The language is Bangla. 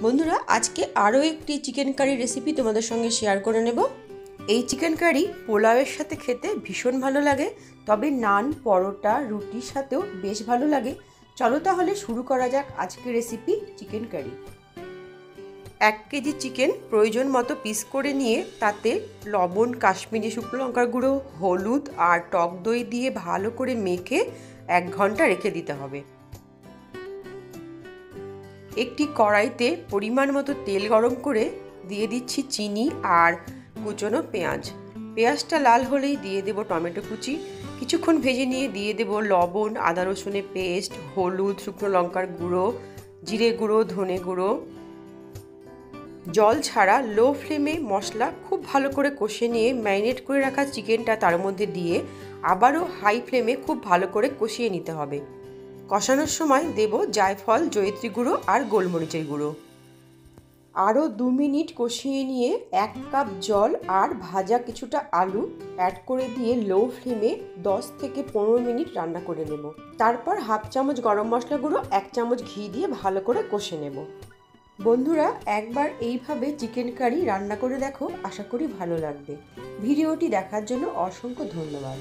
বন্ধুরা, আজকে আরও একটি চিকেন কারি রেসিপি তোমাদের সঙ্গে শেয়ার করে নেব। এই চিকেন কারি পোলাওয়ের সাথে খেতে ভীষণ ভালো লাগে, তবে নান, পরোটা, রুটির সাথেও বেশ ভালো লাগে। চলো তাহলে শুরু করা যাক আজকের recipe chicken curry. 1 KG chicken প্রয়োজন মতো পিস করে নিয়ে তাতে লবণ, কাশ্মীরি শুকনো লঙ্কার গুঁড়ো, হলুদ আর টক দই দিয়ে ভালো করে মেখে 1 ঘন্টা রেখে দিতে হবে। একটি কড়াইতে পরিমাণ মতো তেল গরম করে দিয়ে দিচ্ছি চিনি আর কুচনো পেঁয়াজ। পেঁয়াজটা লাল হলেই দিয়ে দেব টমেটো কুচি। কিছুক্ষণ ভেজে নিয়ে দিয়ে দেব লবণ, আদা রসুনের পেস্ট, হলুদ, শুকনো লঙ্কার গুঁড়ো, জিরে গুঁড়ো, ধনে গুঁড়ো। জল ছাড়া লো ফ্লেমে মশলা খুব ভালো করে কষে নিয়ে ম্যারিনেট করে রাখা চিকেনটা তার মধ্যে দিয়ে আবারও হাই ফ্লেমে খুব ভালো করে কষিয়ে নিতে হবে। কষানোর সময় দেব জায়ফল, জয়িত্রী গুঁড়ো আর গোলমরিচের গুঁড়ো। আরও 2 মিনিট কষিয়ে নিয়ে 1 কাপ জল আর ভাজা কিছুটা আলু অ্যাড করে দিয়ে লো ফ্লেমে 10 থেকে 15 মিনিট রান্না করে নেব। তারপর হাফ চামচ গরম মশলা গুঁড়ো, 1 চামচ ঘি দিয়ে ভালো করে কষে নেব। বন্ধুরা, একবার এইভাবে চিকেন কারি রান্না করে দেখো, আশা করি ভালো লাগবে। ভিডিওটি দেখার জন্য অসংখ্য ধন্যবাদ।